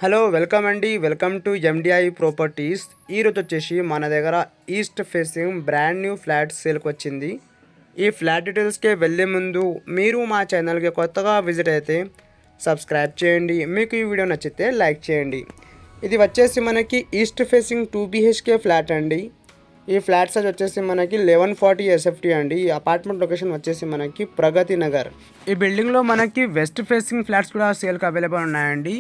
Hello welcome అండి, welcome to MDI properties. ఈరోజు వచ్చేసి మన దగ్గర east facing brand new flat సేల్కి వచ్చింది. ఈ ఫ్లాట్ డీటెయిల్స్కి వెళ్ళే ముందు మీరు మా ఛానల్కి కొత్తగా విజిట్ అయితే సబ్స్క్రైబ్ చేయండి. మీకు ఈ వీడియో నచ్చితే లైక్ చేయండి. ఇది వచ్చేసి మనకి ఈస్ట్ ఫేసింగ్ 2 BHK ఫ్లాట్ అండి. ఈ ఫ్లాట్ సైజ్ వచ్చేసి మనకి 1140 SFT అండి. ఈ అపార్ట్మెంట్ లొకేషన్ వచ్చేసి మనకి ప్రగతి నగర్. ఈ బిల్డింగ్లో మనకి వెస్ట్ ఫేసింగ్ ఫ్లాట్స్ కూడా సేల్కి అవైలబుల్ ఉన్నాయండి.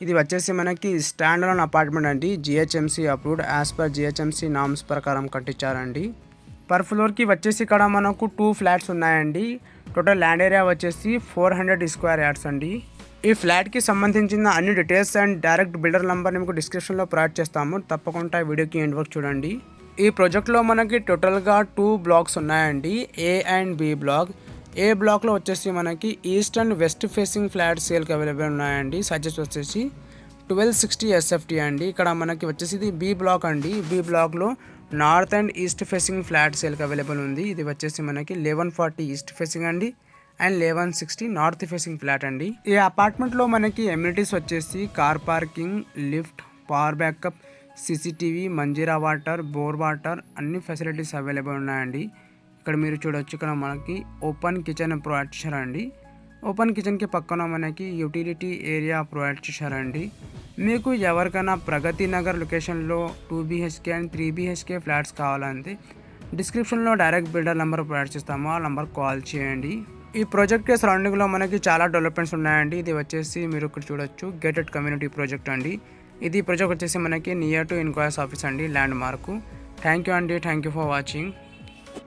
ఇది వచ్చేసి మనకి స్టాండ్ అలోన్ అపార్ట్మెంట్ అండి. GHMC approved, as per GHMC norms ప్రకారం కట్టించారండి. పర్ ఫ్లోర్కి వచ్చేసి ఇక్కడ మనకు 2 ఫ్లాట్స్ ఉన్నాయండి. టోటల్ ల్యాండ్ ఏరియా వచ్చేసి 400 స్క్వేర్ యార్డ్స్ అండి. ఈ ఫ్లాట్కి సంబంధించిన అన్ని డీటెయిల్స్ అండ్ డైరెక్ట్ బిల్డర్ నెంబర్ని మీకు డిస్క్రిప్షన్లో ప్రొవైడ్ చేస్తాము. తప్పకుండా వీడియోకి ఎండ్ వరకు చూడండి. ఈ ప్రాజెక్ట్లో మనకి టోటల్గా 2 బ్లాక్స్ ఉన్నాయండి, A and B block. A బ్లాక్లో వచ్చేసి మనకి east and west facing flat సేల్కి అవైలబుల్ ఉన్నాయండి. సజెస్ట్ వచ్చేసి 1260 SFT అండి. ఇక్కడ మనకి వచ్చేసి ఇది B బ్లాక్ అండి. B బ్లాక్లో north and east facing flat సేల్కి అవైలబుల్ ఉంది. ఇది వచ్చేసి మనకి 1140 ఈస్ట్ ఫేసింగ్ అండి అండ్ 1160 నార్త్ ఫేసింగ్ ఫ్లాట్ అండి. ఈ అపార్ట్మెంట్లో మనకి ఎమ్యూనిటీస్ వచ్చేసి car parking, lift, power backup, CCTV, Manjeera water, bore water అన్ని ఫెసిలిటీస్ అవైలబుల్ ఉన్నాయండి. ఇక్కడ మీరు చూడొచ్చు, ఇక్కడ మనకి ఓపెన్ కిచెన్ ప్రొవైడ్ చేశారండి. ఓపెన్ కిచెన్కి పక్కన మనకి యూటిలిటీ ఏరియా ప్రొవైడ్ చేశారండి. మీకు ఎవరికైనా ప్రగతి నగర్ లొకేషన్లో 2 BHK అండ్ 3 BHK ఫ్లాట్స్ కావాలంటే డిస్క్రిప్షన్లో డైరెక్ట్ బిల్డర్ నెంబర్ ప్రొవైడ్ చేస్తాము, ఆ నెంబర్ కాల్ చేయండి. ఈ ప్రాజెక్ట్ సరౌండింగ్లో మనకి చాలా డెవలప్మెంట్స్ ఉన్నాయండి. ఇది వచ్చేసి మీరు ఇక్కడ చూడొచ్చు గేటెడ్ కమ్యూనిటీ ప్రాజెక్ట్ అండి. ఇది ప్రాజెక్ట్ వచ్చేసి మనకి నియర్ టు ఇన్క్వైర్స్ ఆఫీస్ అండి, ల్యాండ్ మార్కు. థ్యాంక్ యూ అండి, థ్యాంక్ యూ ఫర్ వాచింగ్.